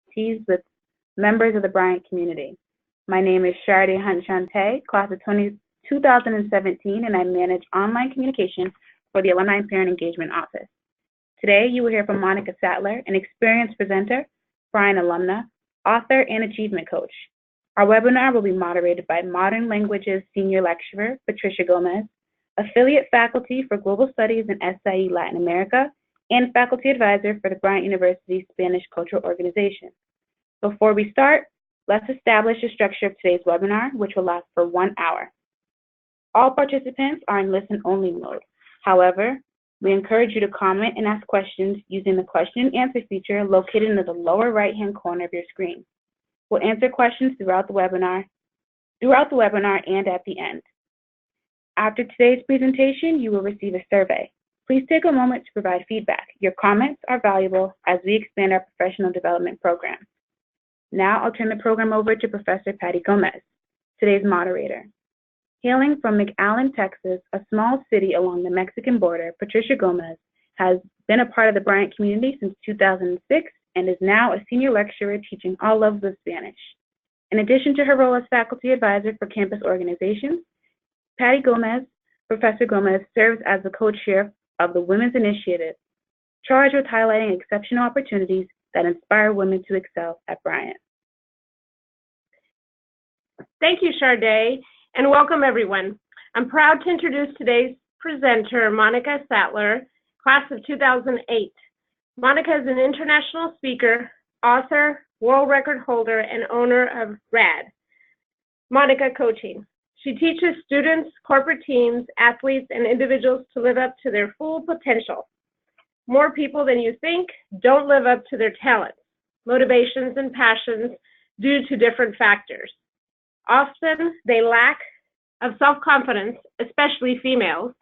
expertise with members of the Bryant community. My name is Shardy Hunt Shante, class of 2017, and I manage online communication for the Alumni and Parent Engagement Office. Today, you will hear from Monika Sattler, an experienced presenter, Bryant alumna, author, and achievement coach. Our webinar will be moderated by Modern Languages Senior Lecturer, Patricia Gomez, Affiliate Faculty for Global Studies in SIE Latin America, and Faculty Advisor for the Bryant University Spanish Cultural Organization. Before we start, let's establish the structure of today's webinar, which will last for 1 hour. All participants are in listen-only mode. However, we encourage you to comment and ask questions using the question and answer feature located in the lower right-hand corner of your screen. We'll answer questions throughout the webinar and at the end. After today's presentation, you will receive a survey. Please take a moment to provide feedback. Your comments are valuable as we expand our professional development program. Now I'll turn the program over to Professor Patty Gomez, today's moderator. Hailing from McAllen, Texas, a small city along the Mexican border, Patricia Gomez has been a part of the Bryant community since 2006 and is now a senior lecturer teaching all levels of Spanish. In addition to her role as faculty advisor for campus organizations, Professor Gomez serves as the co-chair of the Women's Initiative, charged with highlighting exceptional opportunities that inspire women to excel at Bryant. Thank you, Sharday, and welcome everyone. I'm proud to introduce today's presenter, Monika Sattler, class of 2008. Monika is an international speaker, author, world record holder, and owner of RAD, Monika Coaching. She teaches students, corporate teams, athletes, and individuals to live up to their full potential. More people than you think don't live up to their talents, motivations, and passions due to different factors. Often, they lack of self-confidence, especially females.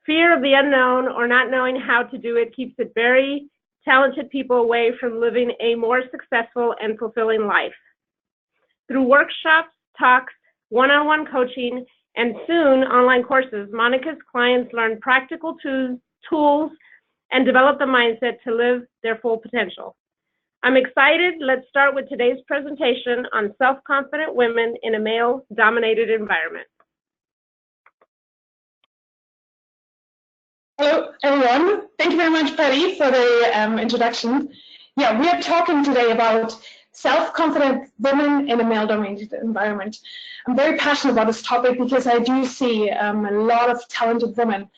Fear of the unknown or not knowing how to do it keeps it very talented people away from living a more successful and fulfilling life. Through workshops, talks, one-on-one coaching, and soon online courses, Monika's clients learn practical tools and develop the mindset to live their full potential. I'm excited. Let's start with today's presentation on self-confident women in a male-dominated environment. Hello, everyone. Thank you very much, Patty, for the introduction. Yeah, we are talking today about self-confident women in a male-dominated environment. I'm very passionate about this topic because I do see a lot of talented women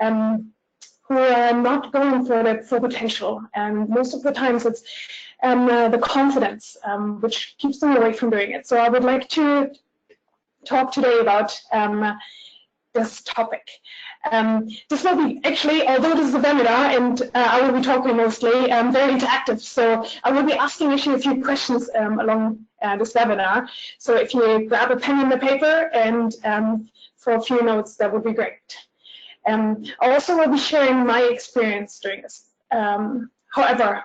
who are not going for their full potential, and most of the times it's the confidence which keeps them away from doing it. So I would like to talk today about this topic. This will be actually, although this is a webinar and I will be talking mostly, very interactive. So I will be asking actually a few questions along this webinar. So if you grab a pen and a paper and for a few notes, that would be great. I also will be sharing my experience during this. However,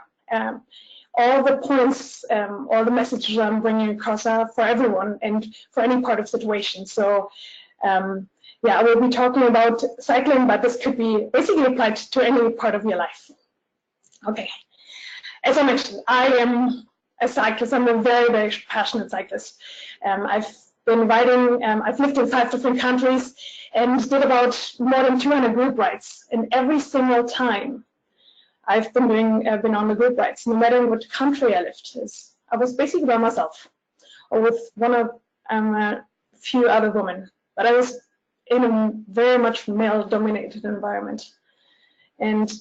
all the points, all the messages I'm bringing across are for everyone and for any part of situation. So yeah, I will be talking about cycling, but this could be basically applied to any part of your life. Okay, as I mentioned, I am a cyclist. I'm a very, very passionate cyclist. I've been riding, I've lived in 5 different countries and did about more than 200 group rides. And every single time I've been on the group rides, no matter in what country I lived, I was basically by myself or with one of a few other women. But I was in a very much male-dominated environment. And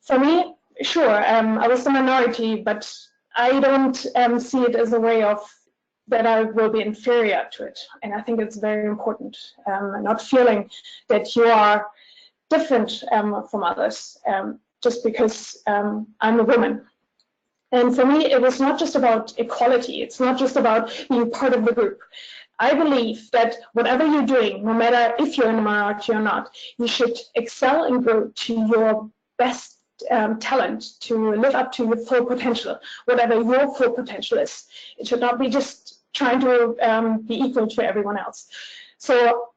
for me, sure, I was the minority, but I don't see it as a way of that I will be inferior to it. And I think it's very important, not feeling that you are different from others just because I'm a woman. And for me, it was not just about equality. It's not just about being part of the group. I believe that whatever you're doing, no matter if you're in a minority or not, you should excel and grow to your best talent, to live up to your full potential, whatever your full potential is. It should not be just trying to be equal to everyone else. So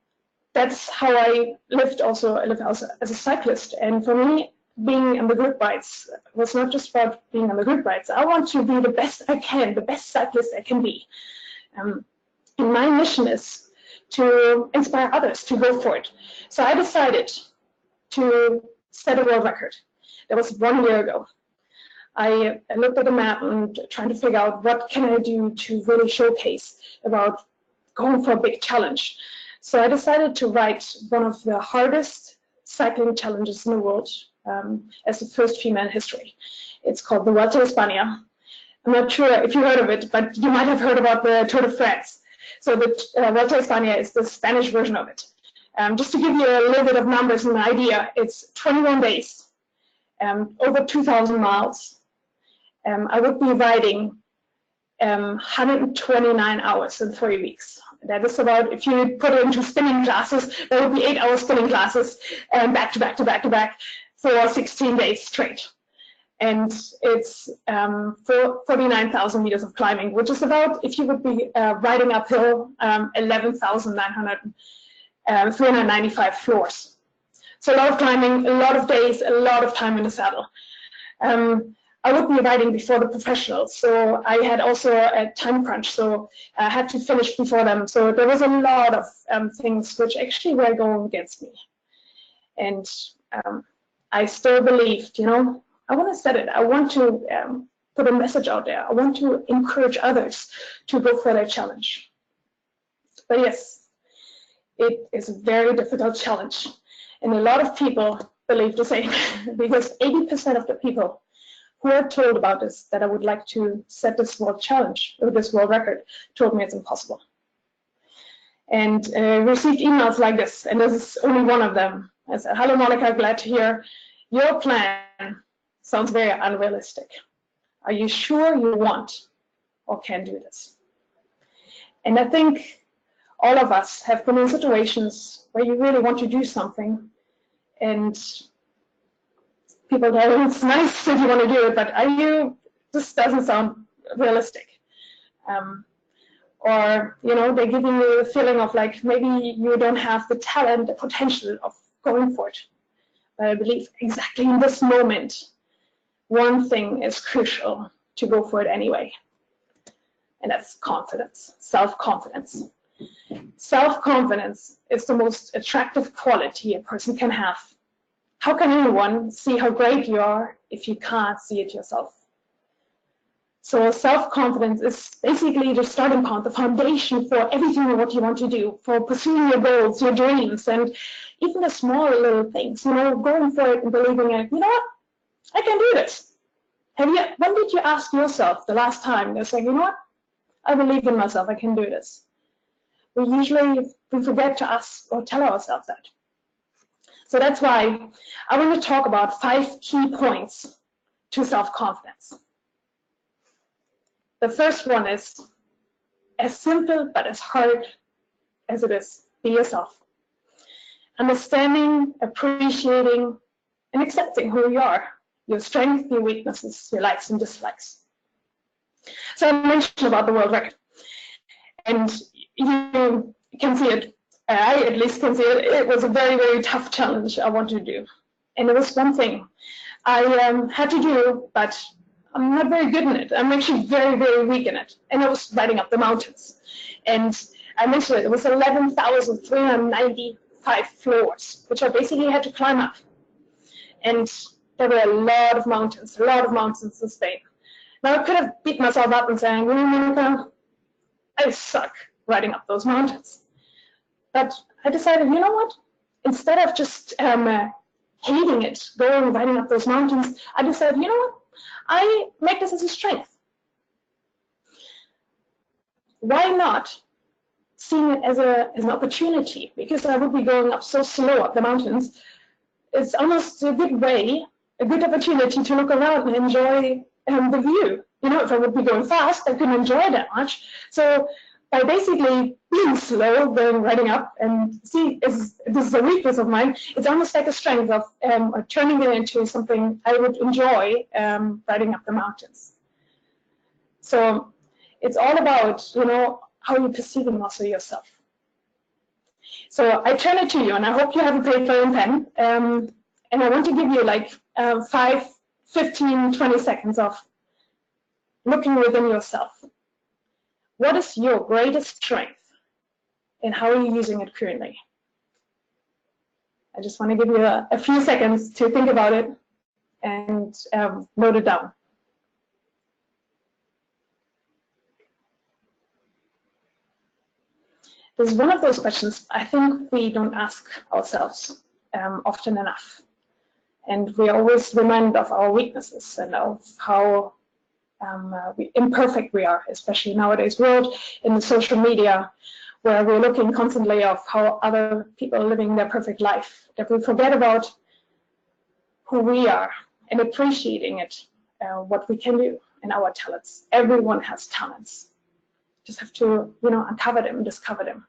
that's how I lived also as a cyclist. And for me, being in the group rides was not just about being on the group rides. I want to be the best I can, the best cyclist I can be. And my mission is to inspire others to go for it. So I decided to set a world record. That was 1 year ago. I looked at the map and trying to figure out what can I do to really showcase about going for a big challenge. So I decided to write one of the hardest cycling challenges in the world as the first female in history. It's called the Vuelta a España. I'm not sure if you heard of it, but you might have heard about the Tour de France. So the Vuelta a España is the Spanish version of it. Just to give you a little bit of numbers and an idea, it's 21 days, over 2,000 miles. I would be riding 129 hours in 3 weeks. That is about, if you put it into spinning classes, that would be 8-hour spinning classes, back to back to back to back for 16 days straight. And it's 49,000 meters of climbing, which is about, if you would be riding uphill, 395 floors. So a lot of climbing, a lot of days, a lot of time in the saddle. I would be riding before the professionals, so I had also a time crunch, so I had to finish before them. So there was a lot of things which actually were going against me. And I still believed, you know, I want to set it. I want to put a message out there. I want to encourage others to go for their challenge. But yes, it is a very difficult challenge. And a lot of people believe the same, because 80% of the people who are told about this, that I would like to set this world challenge, or this world record, told me it's impossible. And received emails like this, and this is only one of them. I said, hello, Monika, glad to hear. Your plan sounds very unrealistic. Are you sure you want or can do this? And I think all of us have been in situations where you really want to do something, and people tell you it's nice if you want to do it, but this doesn't sound realistic. Or, you know, they're giving you a feeling of like, maybe you don't have the talent, the potential of going for it. But I believe exactly in this moment, one thing is crucial to go for it anyway. And that's confidence, self-confidence. Self-confidence is the most attractive quality a person can have. How can anyone see how great you are if you can't see it yourself? So self-confidence is basically the starting point, the foundation for everything what you want to do, for pursuing your goals, your dreams, and even the small little things, you know, going for it and believing it, you know what, I can do this. When did you ask yourself the last time, you're saying, you know what, I believe in myself, I can do this. We forget to ask or tell ourselves that. So that's why I want to talk about 5 key points to self-confidence. The first one is as simple but as hard as it is, be yourself. Understanding, appreciating, and accepting who you are, your strengths, your weaknesses, your likes and dislikes. So I mentioned about the world record, and you can see it. I at least can see it. It was a very, very tough challenge I wanted to do. And there was one thing I had to do, but I'm not very good in it. I'm actually very, very weak in it. And I was riding up the mountains. And I mentioned it was 11,395 floors, which I basically had to climb up. And there were a lot of mountains in Spain. Now I could have beat myself up and saying, well, Monika, I suck riding up those mountains. But I decided, you know what? Instead of just hating it, riding up those mountains, I decided, you know what? I make this as a strength. Why not seeing it as an opportunity? Because I would be going up so slow up the mountains. It's almost a good way, a good opportunity to look around and enjoy the view. You know, if I would be going fast, I couldn't enjoy that much. So by basically being slow, riding up, and see, this is a weakness of mine, it's almost like a strength of turning it into something I would enjoy riding up the mountains. So it's all about, you know, how you're perceiving also yourself. So I turn it to you, and I hope you have a paper and pen. And I want to give you like 5, 15, 20 seconds of looking within yourself. What is your greatest strength and how are you using it currently? I just want to give you a few seconds to think about it and note it down. This is one of those questions I think we don't ask ourselves often enough. And we always remind of our weaknesses and of how imperfect we are, especially in nowadays world, in the social media, where we're looking constantly of how other people are living their perfect life, that we forget about who we are and appreciating it, what we can do and our talents. Everyone has talents. Just have to, uncover them, discover them.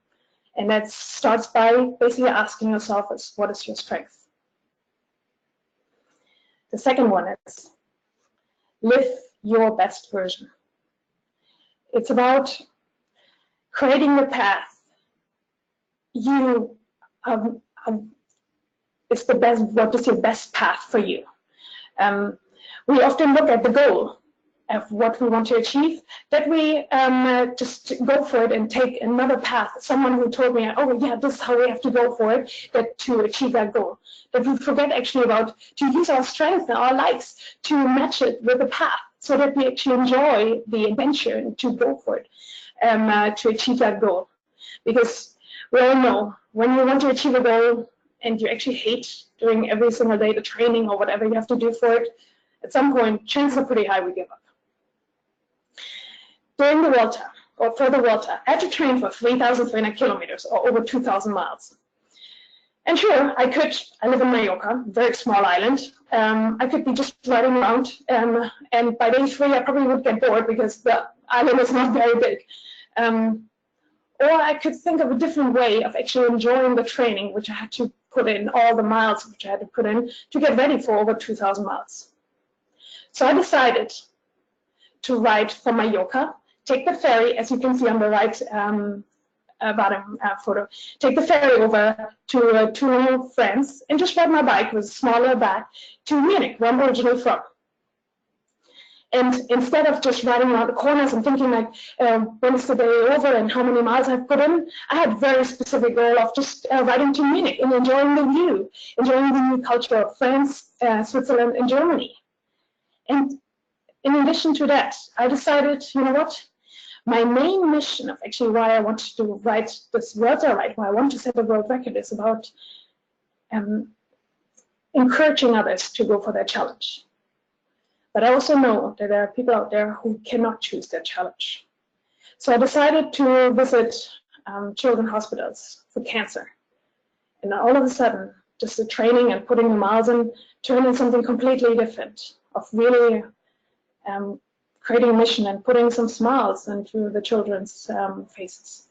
And that starts by basically asking yourself what is your strength? The second one is live your best version. It's about creating the path it's the best. What is your best path for you? We often look at the goal of what we want to achieve, that we just go for it and take another path. Someone who told me, oh yeah, this is how we have to go for it, that to achieve that goal. That we forget actually about to use our strengths and our likes to match it with the path, so that we actually enjoy the adventure and to go for it, to achieve that goal. Because we all know when you want to achieve a goal and you actually hate doing every single day the training or whatever you have to do for it, at some point chances are pretty high we give up. During the World Tour, or for the World Tour, I had to train for 3,300 kilometers or over 2,000 miles. And sure, I live in Mallorca, very small island. I could be just riding around, and by day 3 I probably would get bored because the island is not very big. Or I could think of a different way of actually enjoying the training, which I had to put in, all the miles which I had to put in to get ready for over 2,000 miles. So I decided to ride from Mallorca, take the ferry, as you can see on the right bottom photo, take the ferry over to France and just ride my bike with a smaller bag to Munich, where I'm originally from. And instead of just riding around the corners and thinking like, when is the day over and how many miles I've put in, I had a very specific goal of just riding to Munich and enjoying the view, enjoying the new culture of France, Switzerland, and Germany. And in addition to that, I decided, you know what? My main mission of actually why I wanted to ride this World Tour ride, why I want to set a world record, is about encouraging others to go for their challenge. But I also know that there are people out there who cannot choose their challenge. So I decided to visit children's hospitals for cancer. And all of a sudden, just the training and putting the miles in turned into something completely different, of really creating a mission and putting some smiles into the children's faces.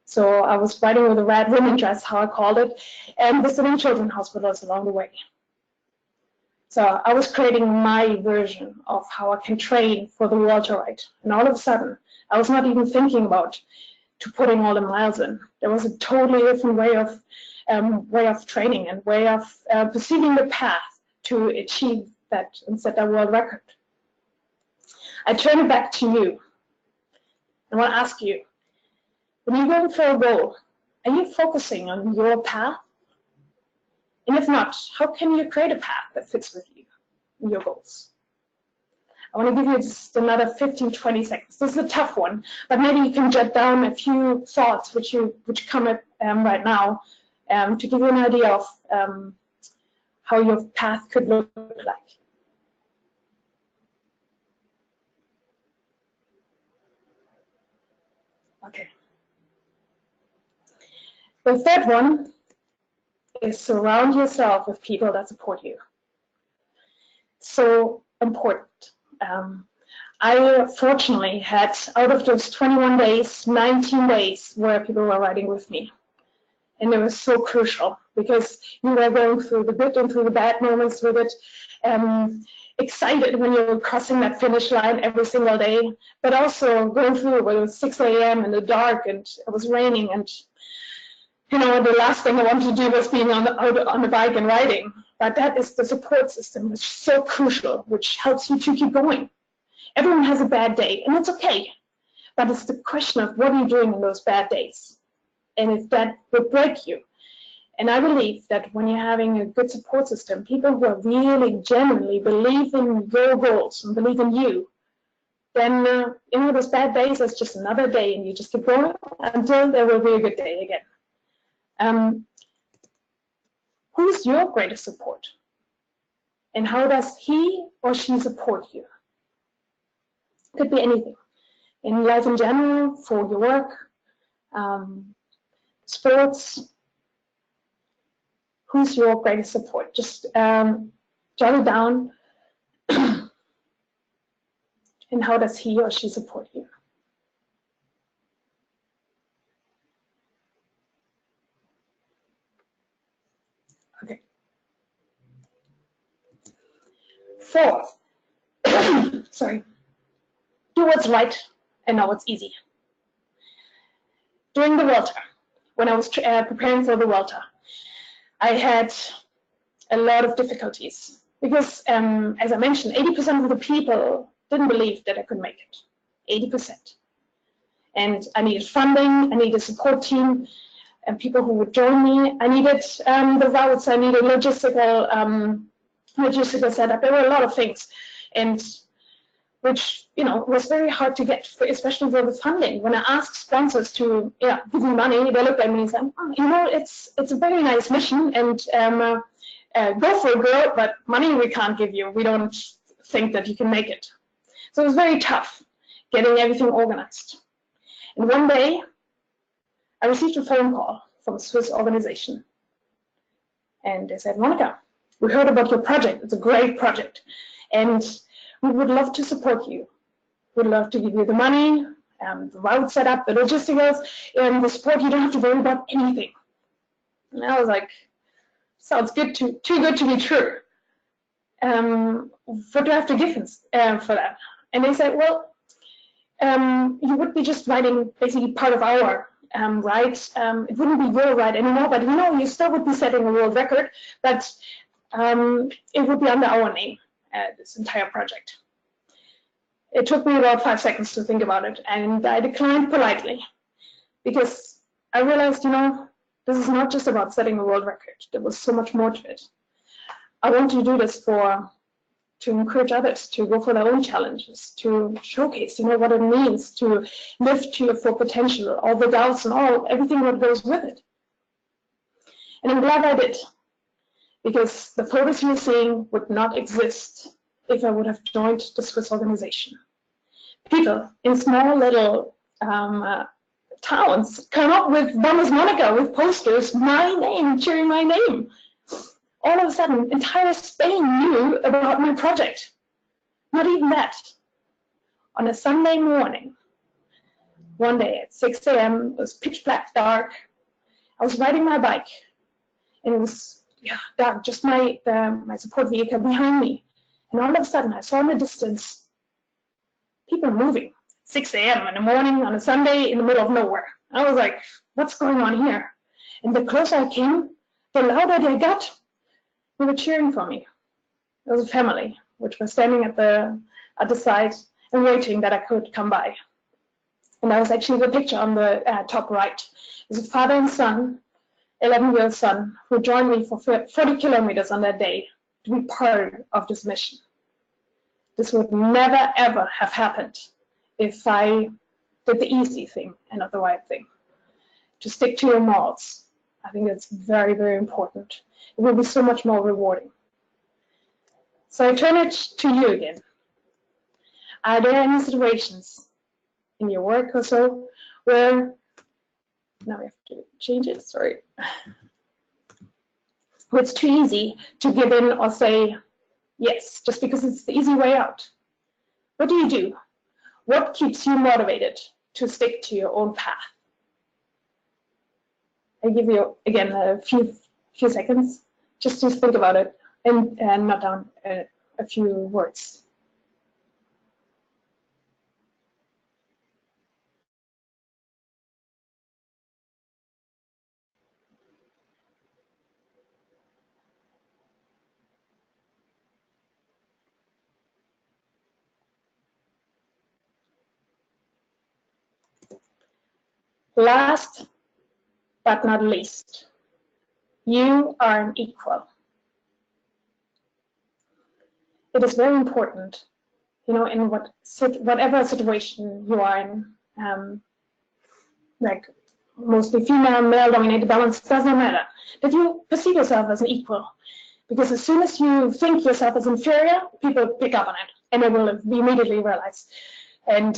So I was riding with a red women dress, how I called it, and visiting children's hospitals along the way. So I was creating my version of how I can train for the World Tour ride. And all of a sudden, I was not even thinking about putting all the miles in. There was a totally different way of training and way of perceiving the path to achieve that and set that world record. I turn it back to you. I want to ask you, when you're going for a goal, are you focusing on your path? And if not, how can you create a path that fits with you and your goals? I want to give you just another 15, 20 seconds. This is a tough one, but maybe you can jot down a few thoughts which come up right now to give you an idea of how your path could look like. Okay. The third one is surround yourself with people that support you. So important. I fortunately had, out of those 21 days, 19 days where people were riding with me. And it was so crucial because you were going through the good and through the bad moments with it. Excited when you were crossing that finish line every single day, but also going through it when it was 6 a.m. in the dark and it was raining, and the last thing I wanted to do was being on the bike and riding. but that is the support system, which is so crucial, which helps you to keep going. Everyone has a bad day, and it's okay. But it's the question of what are you doing in those bad days, and if that will break you. And I believe that when you're having a good support system, people who are really genuinely believe in your goals and believe in you, then those bad days is just another day, and you just keep going until there will be a good day again. Who's your greatest support? And how does he or she support you? Could be anything. In life in general, for your work, sports. Who's your greatest support? Just jot it down. And how does he or she support you? Okay. Fourth, sorry, do what's right and know what's easy. During the Vuelta, when I was preparing for the Vuelta, I had a lot of difficulties because, as I mentioned, 80% of the people didn't believe that I could make it. 80%. And I needed funding, I needed a support team, and people who would join me. I needed the routes, I needed logistical setup. There were a lot of things, and which was very hard to get, especially for the funding. When I asked sponsors to give me money, they looked at me and said, it's a very nice mission, and go for it, girl, but money we can't give you. We don't think that you can make it. So it was very tough getting everything organized. And one day, I received a phone call from a Swiss organization. And they said, Monika, we heard about your project. It's a great project. And we would love to support you. We'd love to give you the money, the route setup, the logisticals, and the support. You don't have to worry about anything. And I was like, sounds good, too good to be true. What do I have to give for that? And they said, well, you would be just riding basically part of our ride. It wouldn't be your ride anymore, but you still would be setting a world record, but it would be under our name, this entire project. It took me about 5 seconds to think about it, and I declined politely because I realized, this is not just about setting a world record. There was so much more to it. I want to do this to encourage others to go for their own challenges, to showcase, what it means to live to your full potential, all the doubts and everything that goes with it. And I'm glad I did, because the photos you're seeing would not exist if I would have joined the Swiss organization. People in small little towns come up with Vamos Monika, with posters, my name, cheering my name. All of a sudden, entire Spain knew about my project. Not even that. On a Sunday morning, one day at 6 a.m., it was pitch black dark. I was riding my bike, and it was dark, just my support vehicle behind me. And all of a sudden, I saw in the distance people moving. 6 a.m. in the morning on a Sunday in the middle of nowhere. I was like, what's going on here? And the closer I came, the louder they got. They were cheering for me. There was a family which was standing at the side and waiting that I could come by. And that was actually the picture on the top right. It was a father and son, 11-year-old son, who joined me for 40 kilometers on that day to be part of this mission. This would never, ever have happened if I did the easy thing and not the right thing. To stick to your morals. I think that's very, very important. It will be so much more rewarding. So I turn it to you again. Are there any situations in your work or so where, now we have to change it, sorry. Where it's too easy to give in or say yes, just because it's the easy way out? What do you do? What keeps you motivated to stick to your own path? I give you, again, a few seconds just to think about it and note down a few words. Last but not least, you are an equal. It is very important, in whatever situation you are in, like mostly female, male-dominated balance, doesn't matter, that you perceive yourself as an equal. Because as soon as you think yourself as inferior, people pick up on it, and they will immediately realize, and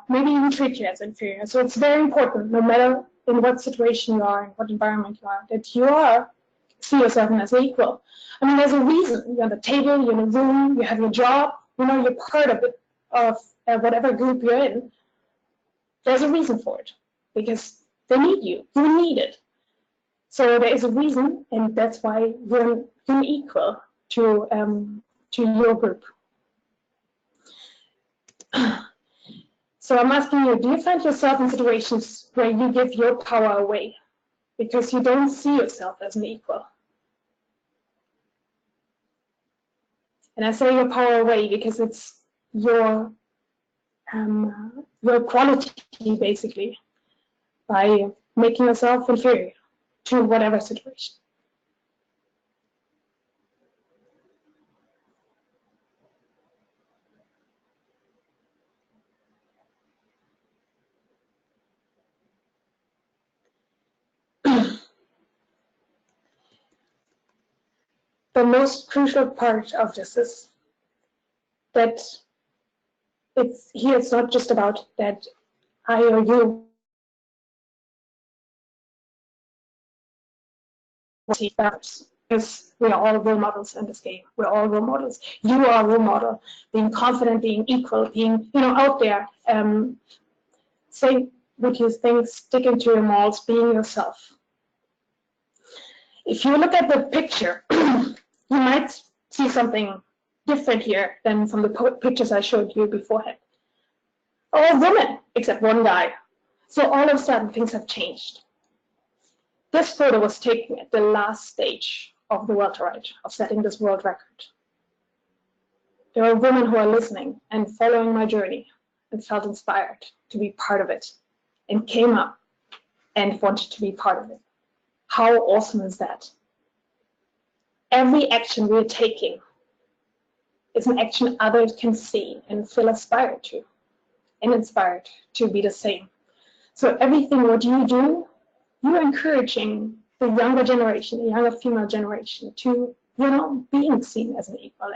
maybe even treat you as inferior. So it's very important, no matter in what situation you are, in what environment you are, that you see yourself as equal. I mean, there's a reason. You're on the table, you're in a room, you have your job, you're part of it, of whatever group you're in. There's a reason for it, because they need you. You need it. So there is a reason, and that's why you're equal to your group. So I'm asking you, do you find yourself in situations where you give your power away because you don't see yourself as an equal? And I say your power away because it's your quality, basically, by making yourself inferior to whatever situation. The most crucial part of this is that it's not just about that I or you see others, because we are all role models in this game. We're all role models. You are a role model, being confident, being equal, being out there, saying what you think, sticking to your morals, being yourself. If you look at the picture, you might see something different here than from the pictures I showed you beforehand. All women, except one guy. So all of a sudden, things have changed. This photo was taken at the last stage of the world ride, of setting this world record. There are women who are listening and following my journey and felt inspired to be part of it and came up and wanted to be part of it. How awesome is that? Every action we are taking is an action others can see and feel inspired to, and inspired to be the same. So everything what you do, you're encouraging the younger generation, the younger female generation, to being seen as an equal,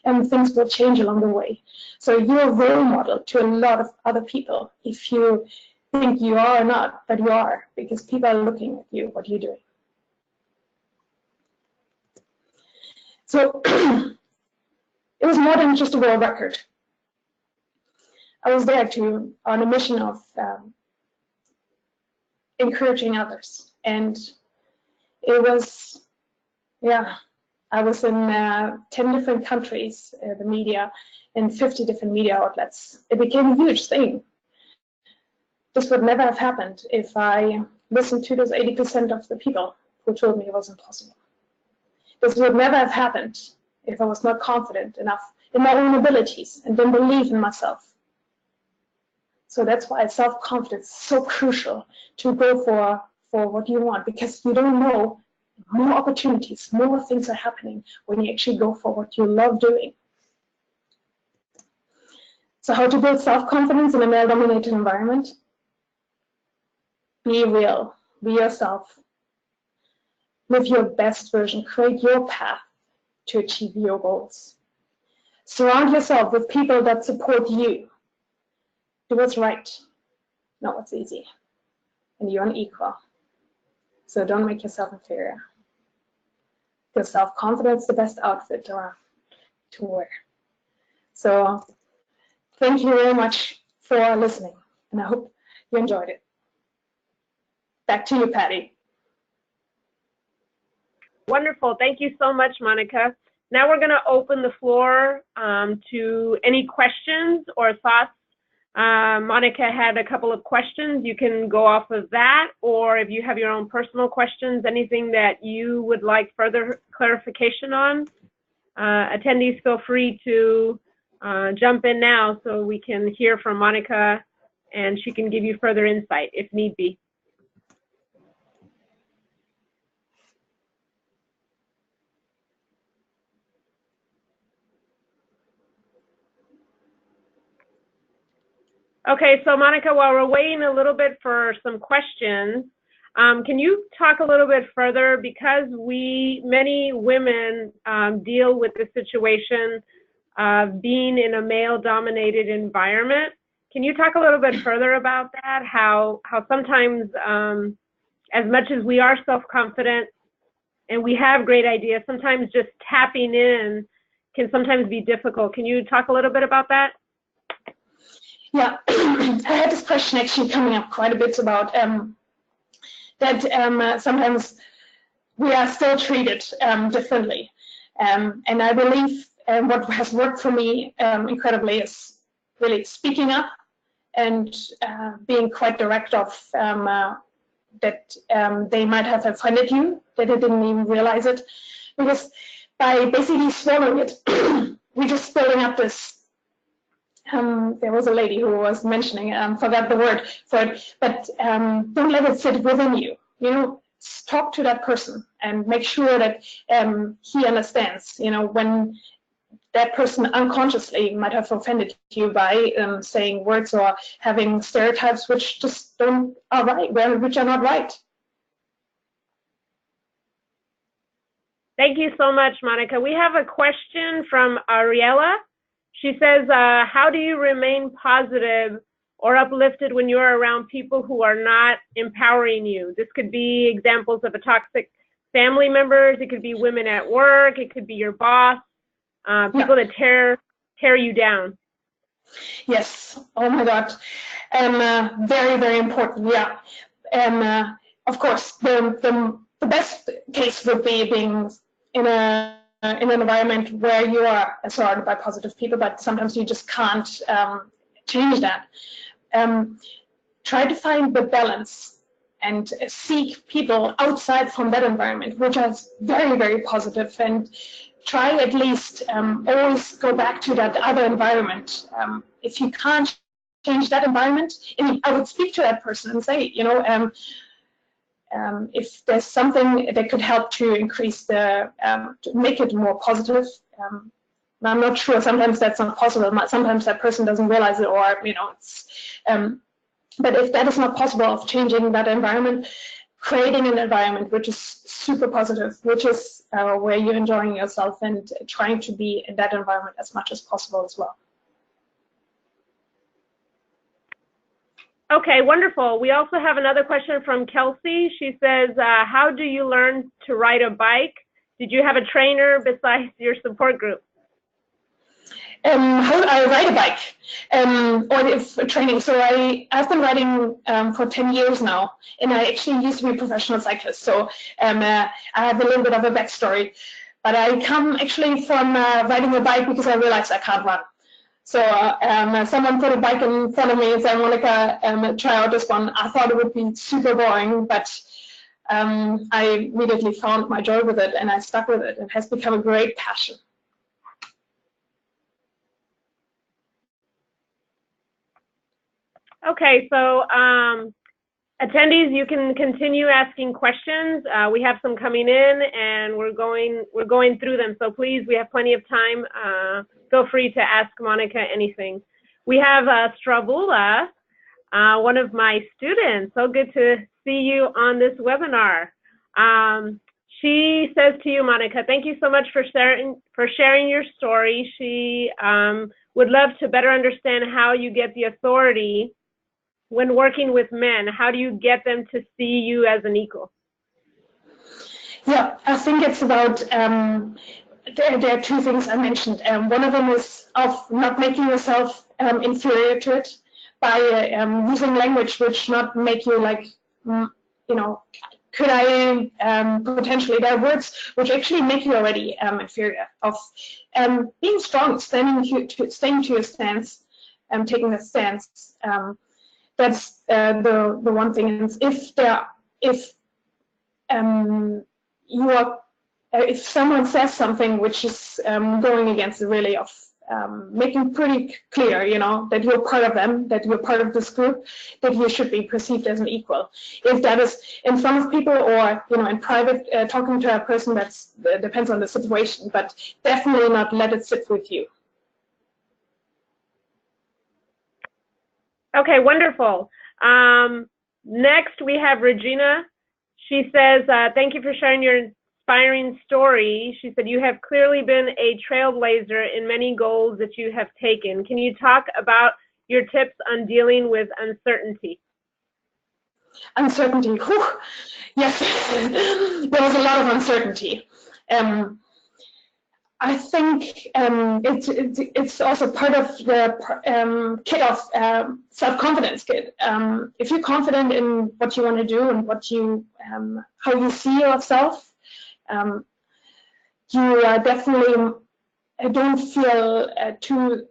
and things will change along the way. So you're a role model to a lot of other people, if you think you are or not, but you are, because people are looking at you, what you're doing. So it was more than just a world record. I was there on a mission of encouraging others, and it was, I was in 10 different countries, the media, and 50 different media outlets. It became a huge thing. This would never have happened if I listened to those 80% of the people who told me it was impossible. This would never have happened if I was not confident enough in my own abilities and didn't believe in myself. So that's why self-confidence is so crucial, to go for what you want, because you don't know, more opportunities, more things are happening when you actually go for what you love doing. So how to build self-confidence in a male-dominated environment? Be real, be yourself. Live your best version, create your path to achieve your goals. Surround yourself with people that support you. Do what's right, not what's easy. And you're unequal. So don't make yourself inferior. Because self-confidence is the best outfit to wear. So thank you very much for listening, and I hope you enjoyed it. Back to you, Patty. Wonderful. Thank you so much, Monika. Now we're going to open the floor to any questions or thoughts. Monika had a couple of questions. You can go off of that, or if you have your own personal questions, anything that you would like further clarification on, attendees feel free to jump in now so we can hear from Monika and she can give you further insight if need be. Okay, so Monika, while we're waiting a little bit for some questions, can you talk a little bit further, because many women deal with the situation of being in a male-dominated environment. Can you talk a little bit further about that? How sometimes, as much as we are self-confident and we have great ideas, sometimes just tapping in can sometimes be difficult. Can you talk a little bit about that? Yeah, I had this question actually coming up quite a bit about that sometimes we are still treated differently. And I believe what has worked for me incredibly is really speaking up and being quite direct of that they might have offended you, that they didn't even realize it. Because by basically swallowing it, we're just building up this. There was a lady who was mentioning, forgot the word for it, but don't let it sit within you. You know, talk to that person and make sure that he understands. You know, when that person unconsciously might have offended you by saying words or having stereotypes which just are right, which are not right. Thank you so much, Monika. We have a question from Ariella. She says, how do you remain positive or uplifted when you're around people who are not empowering you? This could be examples of a toxic family members. It could be women at work. It could be your boss, people that tear you down. Yes. Oh my God. Very, very important. Yeah. Of course, the best case would be being in an environment where you are surrounded by positive people, but sometimes you just can't change that. Try to find the balance and seek people outside from that environment, which is very, very positive, and try at least always go back to that other environment. If you can't change that environment, I would speak to that person and say, you know, if there's something that could help to increase to make it more positive. I'm not sure, sometimes that's not possible. Sometimes that person doesn't realize it, or, you know, it's, but if that is not possible of changing that environment, creating an environment which is super positive, which is where you're enjoying yourself and trying to be in that environment as much as possible as well. Okay, wonderful. We also have another question from Kelsey. She says, how do you learn to ride a bike? Did you have a trainer besides your support group? How I ride a bike, or if training. So I've been riding for 10 years now, and I actually used to be a professional cyclist. So I have a little bit of a backstory. But I come actually from riding a bike because I realized I can't run. So someone put a bike in front of me and said, Monika, try out this one. I thought it would be super boring, but I immediately found my joy with it, and I stuck with it. It has become a great passion. Okay, so attendees, you can continue asking questions. We have some coming in, and we're going through them. So please, we have plenty of time. Feel free to ask Monika anything. We have Stravula, one of my students. So good to see you on this webinar. She says to you, Monika, thank you so much for sharing your story. She would love to better understand how you get the authority when working with men. How do you get them to see you as an equal? Yeah, I think it's about, there are two things I mentioned. One of them is of not making yourself inferior to it by using language which not make you like, you know, could I potentially, there are words which actually make you already inferior, of being strong, staying to your stance, taking a stance. That's the one thing. And if someone says something which is going against the really of making pretty clear, that you're part of them, that you're part of this group, that you should be perceived as an equal. If that is in front of people or, in private, talking to a person, that depends on the situation, but definitely not let it sit with you. Okay, wonderful. Next, we have Regina. She says, thank you for sharing your inspiring story. She said, you have clearly been a trailblazer in many goals that you have taken. Can you talk about your tips on dealing with uncertainty? Uncertainty, whew. Yes, there was a lot of uncertainty. I think it's also part of the kit of self-confidence kit. If you're confident in what you want to do and what you how you see yourself, you definitely don't feel too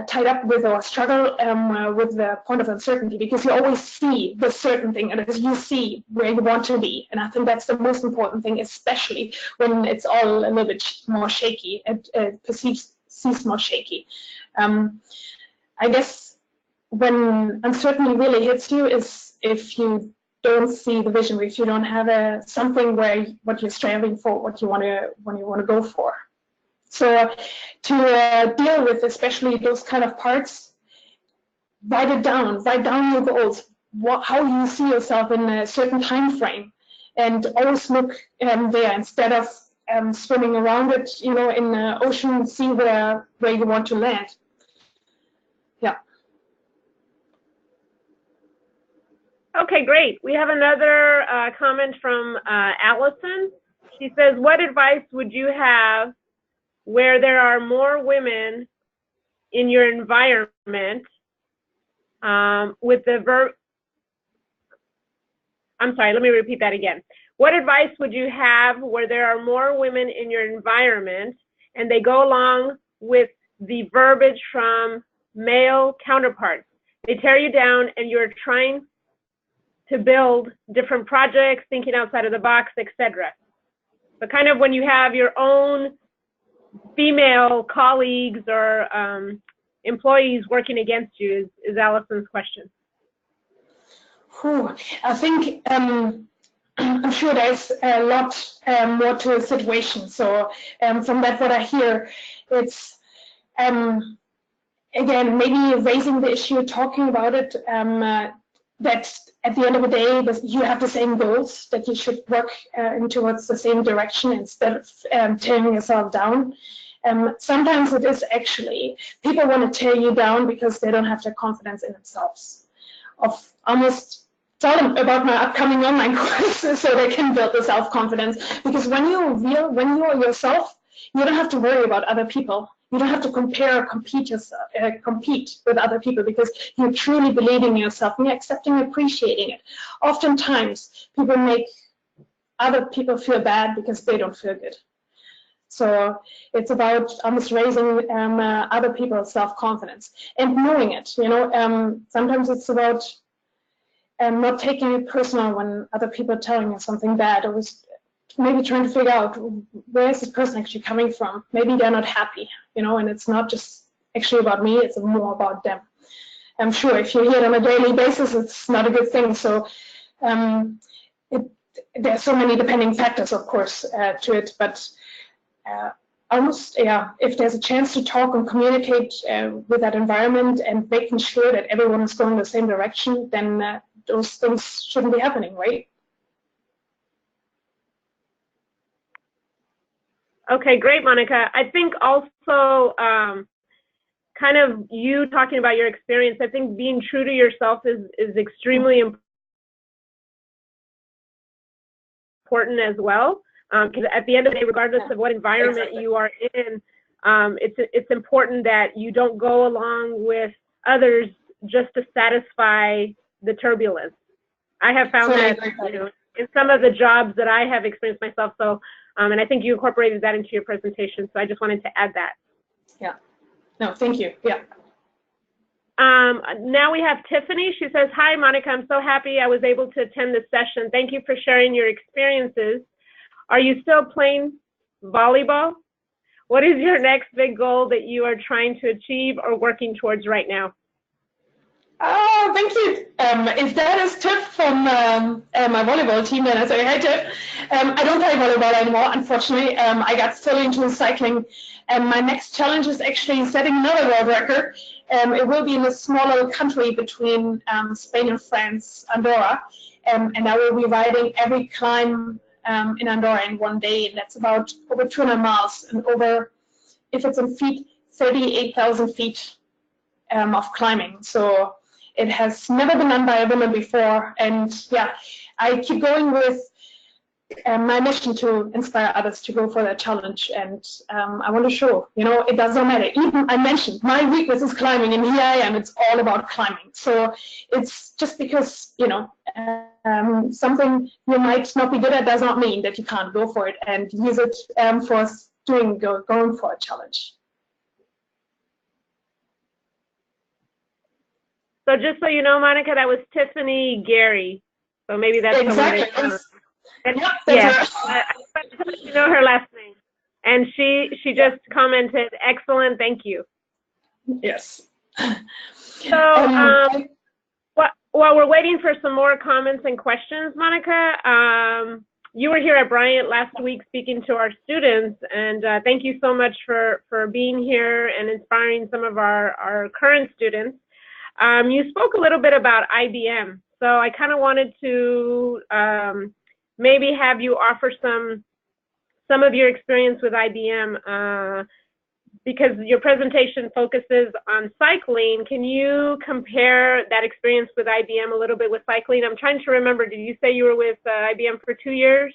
tied up with or struggle with the point of uncertainty, because you always see the certain thing and you see where you want to be. And I think that's the most important thing, especially when it's all a little bit more shaky, it seems more shaky. I guess when uncertainty really hits you is if you don't see the vision, if you don't have something where what you're striving for, what you want to go for. So to deal with especially those kind of parts, write it down. Write down your goals, how you see yourself in a certain time frame, and always look there instead of swimming around it, in the ocean. See where you want to land. Yeah. Okay, great. We have another comment from Allison. She says, what advice would you have where there are more women in your environment with the verb? I'm sorry, let me repeat that again. What advice would you have where there are more women in your environment and they go along with the verbiage from male counterparts? They tear you down and you're trying to build different projects, thinking outside of the box, etc. But kind of when you have your own female colleagues or employees working against you is Allison's question. I think I'm sure there's a lot more to the situation. So from that, what I hear, it's again maybe raising the issue, talking about it. That at the end of the day, you have the same goals, that you should work towards the same direction instead of tearing yourself down. Sometimes it is actually, people want to tear you down because they don't have the confidence in themselves. Of almost tell them about my upcoming online courses so they can build the self-confidence. Because when you're real, when you are yourself, you don't have to worry about other people. You don't have to compare or compete with other people, because you truly believe in yourself and you're accepting and appreciating it. Oftentimes, people make other people feel bad because they don't feel good. So it's about almost raising other people's self-confidence and knowing it. Sometimes it's about not taking it personal when other people are telling you something bad, or maybe trying to figure out where is this person actually coming from. Maybe they're not happy, and it's not just actually about me, it's more about them. I'm sure if you hear it on a daily basis, it's not a good thing. So there's so many depending factors, of course, to it, but almost, if there's a chance to talk and communicate with that environment and making sure that everyone is going the same direction, then those things shouldn't be happening, right? Okay, great, Monika. I think also kind of you talking about your experience, I think being true to yourself is extremely important as well. Because at the end of the day, regardless of what environment you are in, it's important that you don't go along with others just to satisfy the turbulence. I have found that in some of the jobs that I have experienced myself. So, and I think you incorporated that into your presentation. So I just wanted to add that. Yeah. No, thank you. Yeah. Now we have Tiffany. She says, "Hi, Monika. I'm so happy I was able to attend this session. Thank you for sharing your experiences. Are you still playing volleyball? What is your next big goal that you are trying to achieve or working towards right now? Oh, thank you. If that is Tiff from my volleyball team, then I say hi, Tiff. I don't play volleyball anymore, unfortunately. I got fully into cycling. My next challenge is actually setting another world record. It will be in a small little country between Spain and France, Andorra. And I will be riding every climb in Andorra in one day. And that's about over 200 miles and over, if it's in feet, 38,000 feet of climbing. So it has never been done by a woman before. And yeah, I keep going with my mission to inspire others to go for that challenge. And I want to show, it doesn't matter. Even I mentioned my weakness is climbing, and here I am. It's all about climbing. So it's just because, something you might not be good at does not mean that you can't go for it and use it for going for a challenge. So just so you know, Monika, that was Tiffany Gary. So maybe that's exactly. The way Yep, yeah, you know her last name. And she just commented, excellent, thank you. Yes. So while we're waiting for some more comments and questions, Monika, you were here at Bryant last week speaking to our students, and thank you so much for being here and inspiring some of our current students. You spoke a little bit about IBM, so I kind of wanted to maybe have you offer some of your experience with IBM, because your presentation focuses on cycling. Can you compare that experience with IBM a little bit with cycling? I'm trying to remember, did you say you were with IBM for 2 years?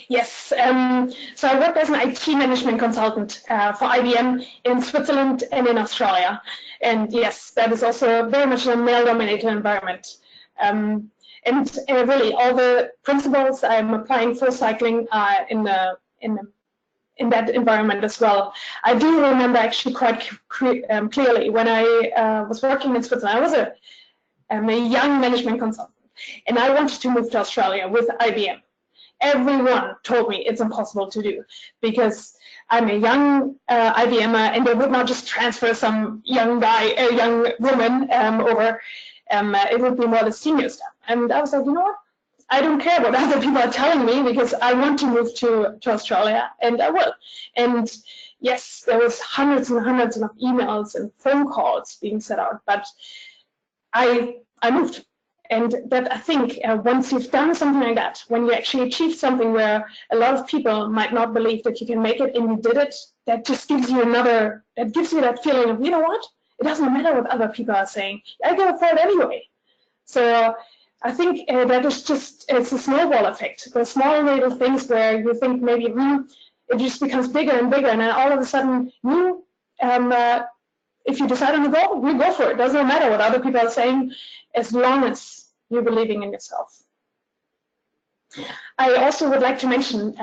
Yes, so I worked as an IT management consultant for IBM in Switzerland and in Australia. And yes, that is also very much a male-dominated environment. And really, all the principles I'm applying for cycling are in that environment as well. I do remember actually quite clearly when I was working in Switzerland. I was a young management consultant, and I wanted to move to Australia with IBM. Everyone told me it's impossible to do because I'm a young IBMer, and they would not just transfer some young woman over. It would be more the senior stuff. And I was like, you know what? I don't care what other people are telling me because I want to move to Australia, and I will. And yes, there was hundreds and hundreds of emails and phone calls being set out, but I moved. And that, I think, once you've done something like that, when you actually achieve something where a lot of people might not believe that you can make it and you did it, that just gives you that feeling of, you know what? It doesn't matter what other people are saying. I go for it anyway. So I think that is just, it's a snowball effect. The small little things where you think maybe, it just becomes bigger and bigger, and then all of a sudden, if you decide on a goal, you go for it. It doesn't matter what other people are saying, as long as you're believing in yourself. I also would like to mention,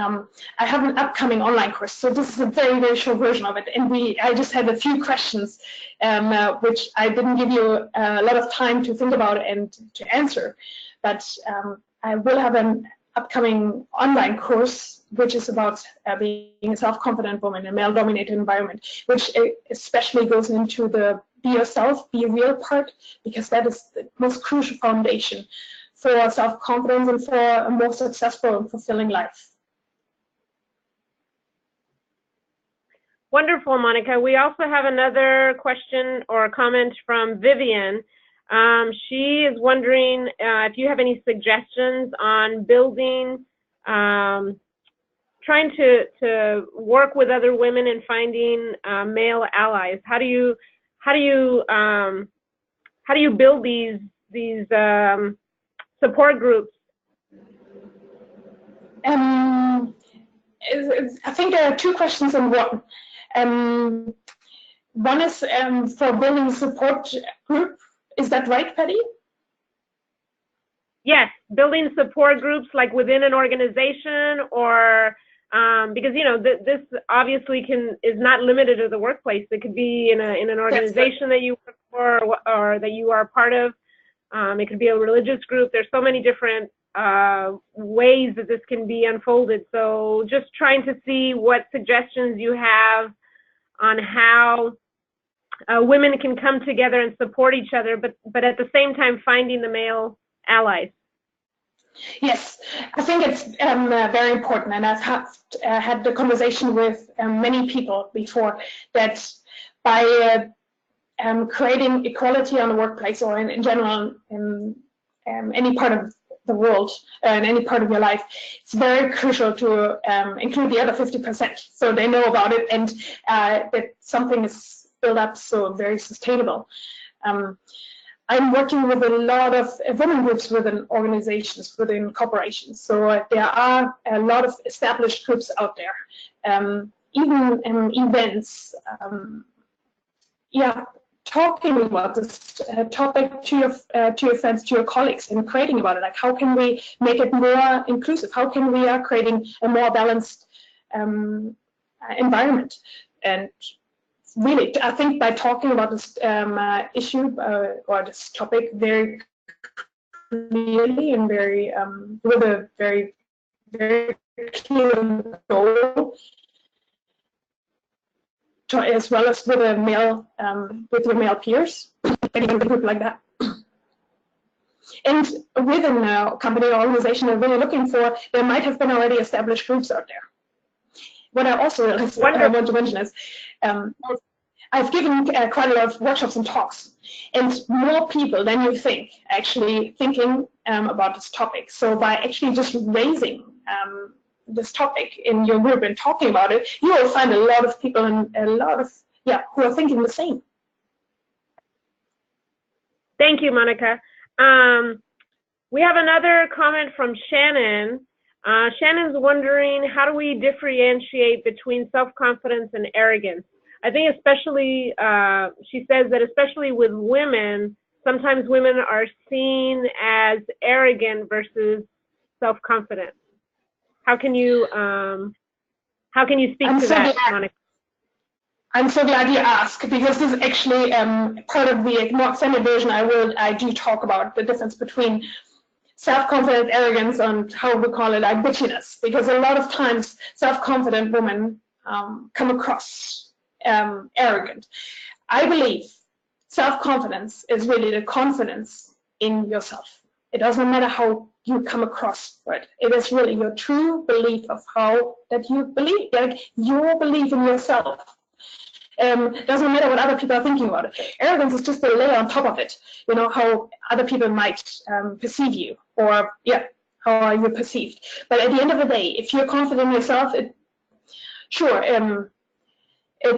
I have an upcoming online course, so this is a very, very short version of it, and I just had a few questions, which I didn't give you a lot of time to think about and to answer, but I will have an upcoming online course, which is about being a self-confident woman in a male-dominated environment, which especially goes into the be yourself, be real part, because that is the most crucial foundation for self-confidence and for a more successful and fulfilling life. Wonderful, Monika. We also have another question or comment from Vivian. She is wondering if you have any suggestions on building, trying to work with other women and finding male allies. How do you build these support groups? I think there are two questions in one. One is for building a support group. Is that right, Patty? Yes, building support groups like within an organization, or because this obviously is not limited to the workplace. It could be in an organization that you work for or that you are part of. It could be a religious group. There's so many different ways that this can be unfolded. So just trying to see what suggestions you have on how women can come together and support each other, but at the same time finding the male allies. Yes, I think it's very important, and I've had the conversation with many people before that by creating equality on the workplace or in general in any part of the world and any part of your life, it's very crucial to include the other 50% so they know about it and that something is built up so very sustainable. I'm working with a lot of women groups within organizations, within corporations. So there are a lot of established groups out there, even events. Yeah, talking about this topic to your friends, to your colleagues, and creating about it. Like, how can we make it more inclusive? How can we are creating a more balanced environment? And really, I think by talking about this issue or this topic very clearly and very with a very clear goal, as well as with a male with your male peers, in a group like that. And within a company or organization they're really looking for, there might have been already established groups out there. What I also realized, I want to mention is I've given quite a lot of workshops and talks, and more people than you think actually thinking about this topic. So by actually just raising this topic in your group and talking about it, you will find a lot of people and a lot of who are thinking the same. Thank you, Monika. We have another comment from Shannon. Shannon's wondering, how do we differentiate between self-confidence and arrogance? I think especially, she says that especially with women, sometimes women are seen as arrogant versus self-confident. How can you speak to that, Monika? I'm so glad you asked, because this is actually part of the more extended version. I do talk about the difference between self-confident arrogance and how we call it, like bitchiness, because a lot of times self-confident women come across arrogant. I believe self-confidence is really the confidence in yourself. It doesn't matter how you come across it. It is really your true belief of how that you believe, like your belief in yourself. Doesn't matter what other people are thinking about it. Arrogance is just a layer on top of it. You know, how other people might perceive you, or how are you perceived. But at the end of the day, if you're confident in yourself, it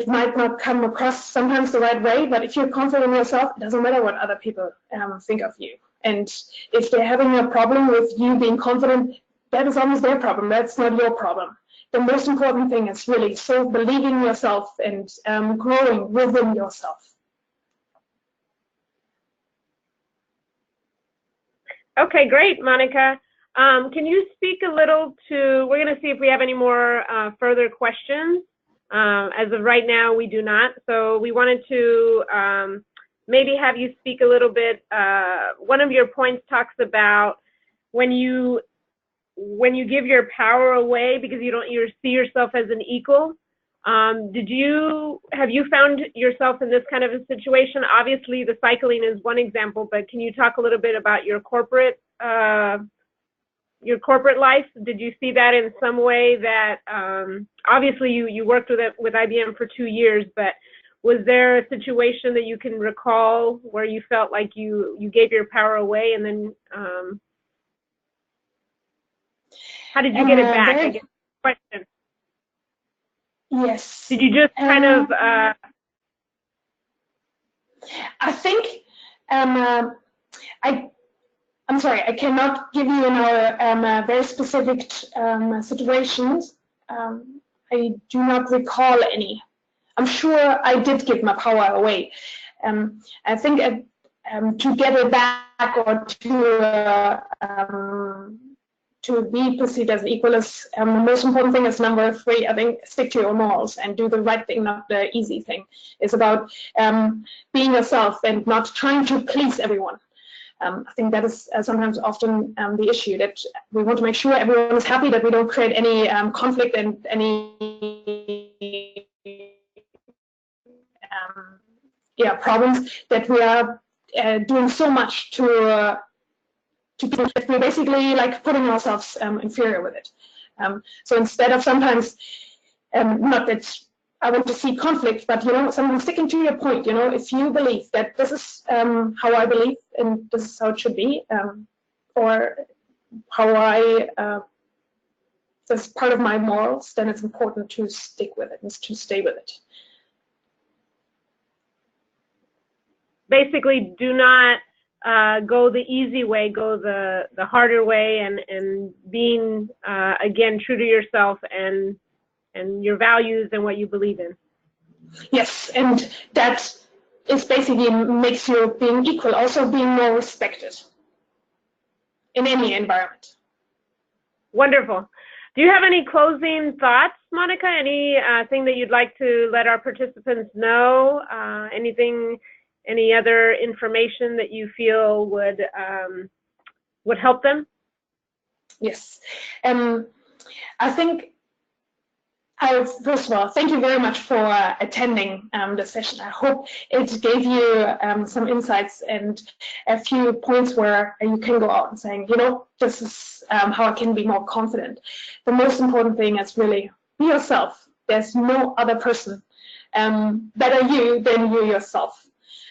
might not come across sometimes the right way, but if you're confident in yourself, it doesn't matter what other people think of you. And if they're having a problem with you being confident, that is almost their problem. That's not your problem. The most important thing is really believing in yourself and growing within yourself. Okay, great, Monika. Can you speak a little to, we're going to see if we have any more further questions. As of right now, we do not. So we wanted to maybe have you speak a little bit. One of your points talks about when you give your power away because you see yourself as an equal. Have you found yourself in this kind of a situation? Obviously, the cycling is one example, but can you talk a little bit about your corporate life? Did you see that in some way that, obviously you worked with IBM for 2 years, but was there a situation that you can recall where you felt like you gave your power away, and then how did you get it back? I guess question. Yes. Did you just kind of? I think I'm sorry, I cannot give you very specific situations. I do not recall any. I'm sure I did give my power away. I think to get it back or to be perceived as equal is the most important thing is number 3. I think stick to your morals and do the right thing, not the easy thing. It's about being yourself and not trying to please everyone. I think that is sometimes often the issue, that we want to make sure everyone is happy, that we don't create any conflict and any problems, that we are doing so much to that we're basically like putting ourselves inferior with it. So instead of sometimes, not that I want to see conflict, but sometimes sticking to your point. If you believe that this is how I believe and this is how it should be, or how this is part of my morals, then it's important to stick with it and to stay with it. Basically, do not go the easy way, go the harder way, and being again true to yourself and your values and what you believe in. Yes, and that is basically makes you being equal, also being more respected in any environment. Wonderful. Do you have any closing thoughts, Monika? Anything that you'd like to let our participants know? Any other information that you feel would help them? Yes. I think first of all, thank you very much for attending the session. I hope it gave you some insights and a few points where you can go out and saying, this is how I can be more confident. The most important thing is really be yourself. There's no other person better you than you yourself.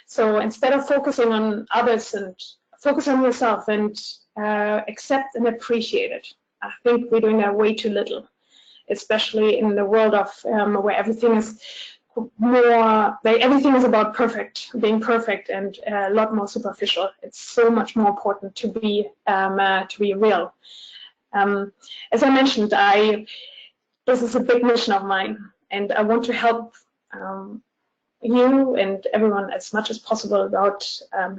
So instead of focusing on others, and focus on yourself and accept and appreciate it. I think we're doing that way too little, especially in the world of where everything is everything is about being perfect, and a lot more superficial. It's so much more important to be real. As I mentioned, this is a big mission of mine, and I want to help you and everyone as much as possible about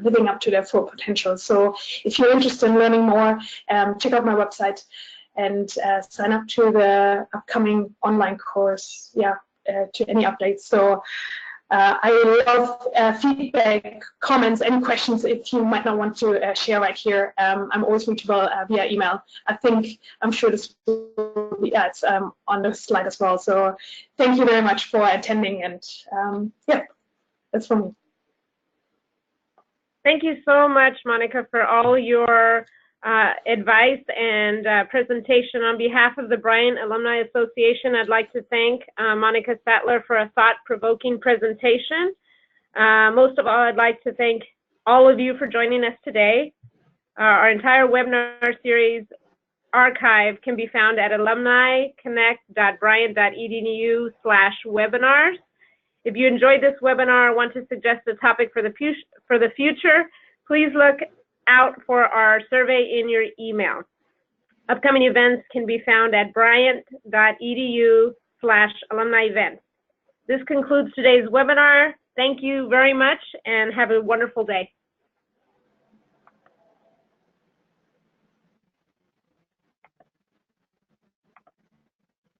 living up to their full potential. So if you're interested in learning more, check out my website and sign up to the upcoming online course, to any updates. So I love feedback, comments, and questions if you might not want to share right here. I'm always reachable via email. I'm sure this will be it's on the slide as well. So thank you very much for attending, and that's from me. Thank you so much, Monika, for all your advice and presentation. On behalf of the Bryant Alumni Association, I'd like to thank Monika Sattler for a thought-provoking presentation. Most of all, I'd like to thank all of you for joining us today. Our entire webinar series archive can be found at alumniconnect.bryant.edu/webinars. If you enjoyed this webinar or want to suggest a topic for the future, please look out for our survey in your email. Upcoming events can be found at bryant.edu/alumni events. This concludes today's webinar. Thank you very much and have a wonderful day.